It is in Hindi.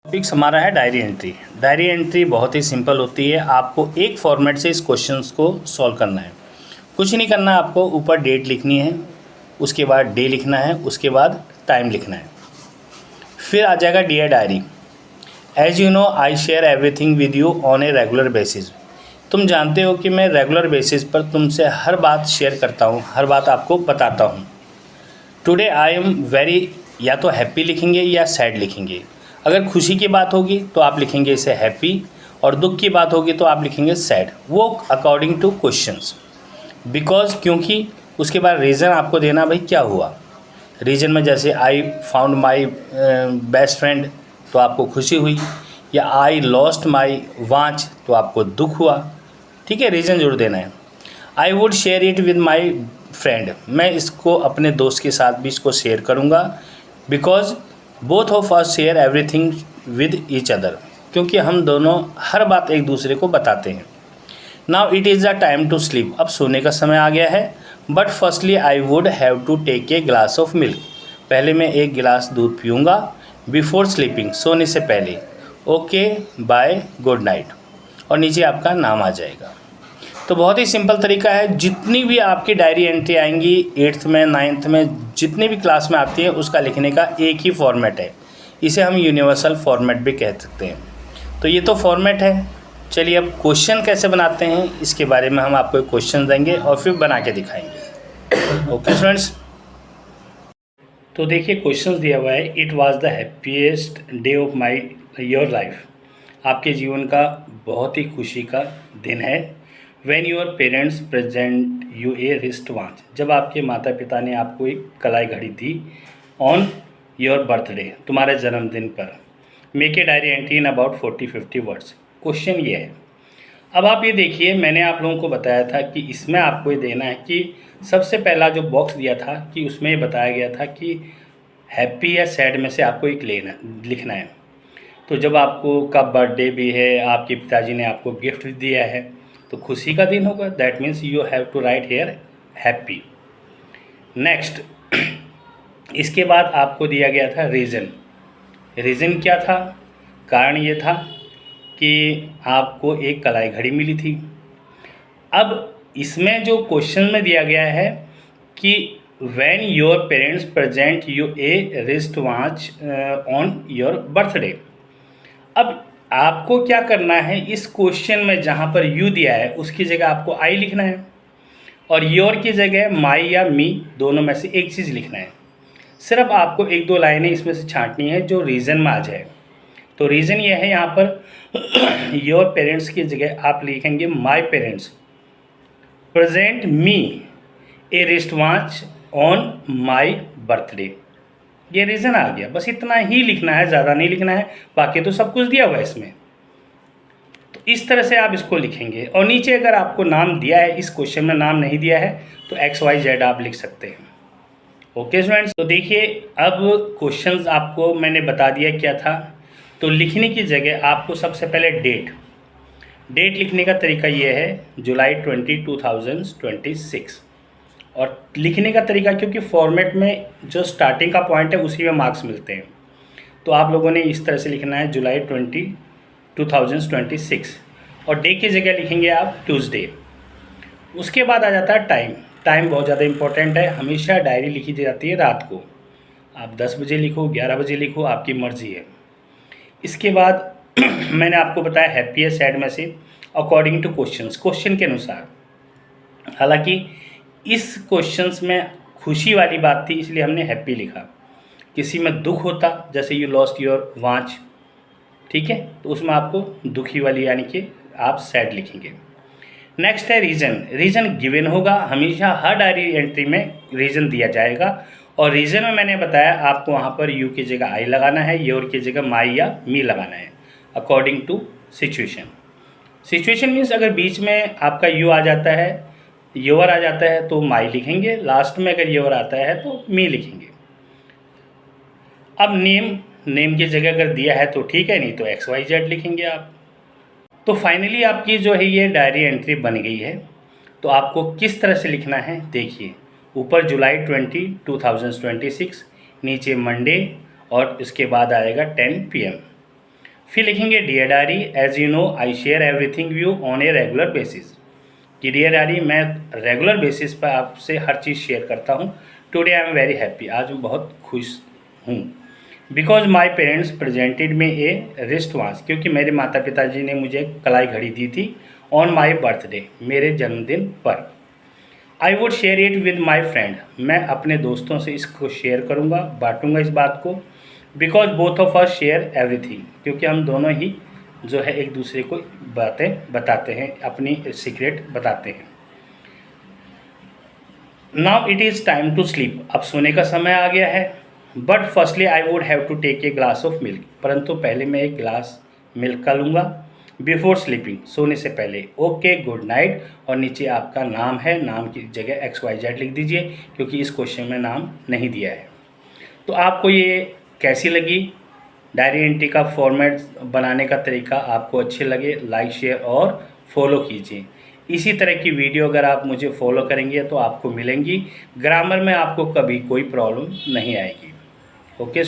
टॉपिक्स हमारा है डायरी एंट्री। डायरी एंट्री बहुत ही सिंपल होती है। आपको एक फॉर्मेट से इस क्वेश्चंस को सॉल्व करना है। कुछ नहीं करना, आपको ऊपर डेट लिखनी है, उसके बाद डे लिखना है, उसके बाद टाइम लिखना है। फिर आ जाएगा dear diary, as you know I share everything with you on a regular basis. तुम जानते हो कि मैं रेगुलर बेसिस पर तुमसे हर बात शेयर करता हूँ, हर बात आपको बताता हूँ। टुडे आई एम वेरी, या तो हैप्पी लिखेंगे या सैड लिखेंगे। अगर खुशी की बात होगी तो आप लिखेंगे इसे हैप्पी, और दुख की बात होगी तो आप लिखेंगे सैड, वो अकॉर्डिंग टू क्वेश्चंस। बिकॉज, क्योंकि उसके बाद रीज़न आपको देना, भाई क्या हुआ। रीजन में जैसे I found my best friend तो आपको खुशी हुई, या आई लॉस्ट माई वॉच तो आपको दुख हुआ। ठीक है, रीज़न जरूर देना है। I would share it with my friend, मैं इसको अपने दोस्त के साथ भी इसको शेयर करूँगा। Because both of us share everything with each other, क्योंकि हम दोनों हर बात एक दूसरे को बताते हैं। Now it is the time to sleep, अब सोने का समय आ गया है। But firstly I would have to take a glass of milk, पहले मैं एक गिलास दूध पीऊँगा। बिफोर स्लीपिंग, सोने से पहले। ओके बाय, गुड नाइट, और नीचे आपका नाम आ जाएगा। तो बहुत ही सिंपल तरीका है। जितनी भी आपकी डायरी एंट्री आएंगी 8th में 9th में, जितनी भी क्लास में आती है, उसका लिखने का एक ही फॉर्मेट है। इसे हम यूनिवर्सल फॉर्मेट भी कह सकते हैं। तो ये तो फॉर्मेट है। चलिए अब क्वेश्चन कैसे बनाते हैं इसके बारे में हम आपको एक क्वेश्चन देंगे और फिर बना के दिखाएंगे। ओके फ्रेंड्स, तो देखिए क्वेश्चन दिया हुआ है। It was the happiest day of my your life, आपके जीवन का बहुत ही खुशी का दिन है। When your parents present U A wrist watch, जब आपके माता पिता ने आपको एक कलाई घड़ी दी। ऑन योर बर्थडे, तुम्हारे जन्मदिन पर। Make a diary entry in about 40-50 words. Question ये है। अब आप ये देखिए, मैंने आप लोगों को बताया था कि इसमें आपको ये देना है कि सबसे पहला जो बॉक्स दिया था कि उसमें ये बताया गया था कि हैप्पी या सैड में से आपको एक लिखना है। तो जब आपको कब बर्थडे भी है, आपके पिताजी ने आपको गिफ्ट दिया है, तो खुशी का दिन होगा। That means you have to write here happy. Next, इसके बाद आपको दिया गया था रीज़न। रीज़न क्या था? कारण ये था कि आपको एक कलाई घड़ी मिली थी। अब इसमें जो क्वेश्चन में दिया गया है कि when your parents present U A wrist watch on your birthday. अब आपको क्या करना है, इस क्वेश्चन में जहाँ पर यू दिया है उसकी जगह आपको आई लिखना है, और योर की जगह माई या मी दोनों में से एक चीज़ लिखना है। सिर्फ आपको 1-2 लाइनें इसमें से छांटनी है जो रीज़न में आ जाए। तो रीज़न ये है, यहाँ पर योर पेरेंट्स की जगह आप लिखेंगे my parents present me A wrist watch on my birthday. ये रीज़न आ गया, बस इतना ही लिखना है, ज़्यादा नहीं लिखना है, बाकी तो सब कुछ दिया हुआ है इसमें। तो इस तरह से आप इसको लिखेंगे। और नीचे अगर आपको नाम दिया है, इस क्वेश्चन में नाम नहीं दिया है, तो XYZ आप लिख सकते हैं। ओके स्टूडेंट्स, तो देखिए अब क्वेश्चंस आपको मैंने बता दिया क्या था। तो लिखने की जगह आपको सबसे पहले डेट लिखने का तरीका ये है, जुलाई 20, 2026। और लिखने का तरीका, क्योंकि फॉर्मेट में जो स्टार्टिंग का पॉइंट है उसी में मार्क्स मिलते हैं, तो आप लोगों ने इस तरह से लिखना है जुलाई 20, 2026। और डे की जगह लिखेंगे आप ट्यूसडे। उसके बाद आ जाता है टाइम बहुत ज़्यादा इंपॉर्टेंट है। हमेशा डायरी लिखी जाती है रात को। आप 10 बजे लिखो, 11 बजे लिखो, आपकी मर्ज़ी है। इसके बाद मैंने आपको बताया हैप्पी है सैड में से अकॉर्डिंग टू क्वेश्चन के अनुसार। हालांकि इस क्वेश्चंस में खुशी वाली बात थी इसलिए हमने हैप्पी लिखा। किसी में दुख होता, जैसे यू लॉस्ट योर वॉच, ठीक है, तो उसमें आपको दुखी वाली यानी कि आप सैड लिखेंगे। नेक्स्ट है रीज़न गिवन होगा। हमेशा हर डायरी एंट्री में रीज़न दिया जाएगा, और रीज़न में मैंने बताया आपको वहाँ पर यू की जगह आई लगाना है, योर की जगह माई या मी लगाना है अकॉर्डिंग टू सिचुएशन मीन्स अगर बीच में आपका यू आ जाता है, योर आ जाता है तो माई लिखेंगे, लास्ट में अगर योर आता है तो मी लिखेंगे। अब नेम की जगह अगर दिया है तो ठीक है, नहीं तो XYZ लिखेंगे आप। तो फाइनली आपकी जो है ये डायरी एंट्री बन गई है। तो आपको किस तरह से लिखना है देखिए, ऊपर जुलाई 20, 2026, नीचे मंडे, और इसके बाद आएगा 10 PM। फिर लिखेंगे dear diary, as you know I share everything you on a regular basis, कि डियर डायरी मैं रेगुलर बेसिस पर आपसे हर चीज़ शेयर करता हूँ। Today I am very happy, आज मैं बहुत खुश हूँ। बिकॉज माई पेरेंट्स प्रेजेंटेड में ए रिस्ट वॉच, क्योंकि मेरे माता पिताजी ने मुझे कलाई घड़ी दी थी ऑन माई बर्थडे, मेरे जन्मदिन पर। I would share it with my friend, मैं अपने दोस्तों से इसको शेयर करूँगा, बांटूँगा इस बात को। Because both of us share everything, क्योंकि हम दोनों ही जो है एक दूसरे को बातें बताते हैं, अपनी सीक्रेट बताते हैं। Now it is time to sleep, अब सोने का समय आ गया है। But firstly I would have to take a glass of milk, परंतु पहले मैं एक ग्लास मिल्क का लूँगा बिफोर स्लीपिंग, सोने से पहले। ओके गुड नाइट, और नीचे आपका नाम है, नाम की जगह XYZ लिख दीजिए, क्योंकि इस क्वेश्चन में नाम नहीं दिया है। तो आपको ये कैसी लगी डायरी एंट्री का फॉर्मेट बनाने का तरीका? आपको अच्छे लगे लाइक शेयर और फॉलो कीजिए। इसी तरह की वीडियो अगर आप मुझे फॉलो करेंगे तो आपको मिलेंगी। ग्रामर में आपको कभी कोई प्रॉब्लम नहीं आएगी। ओके।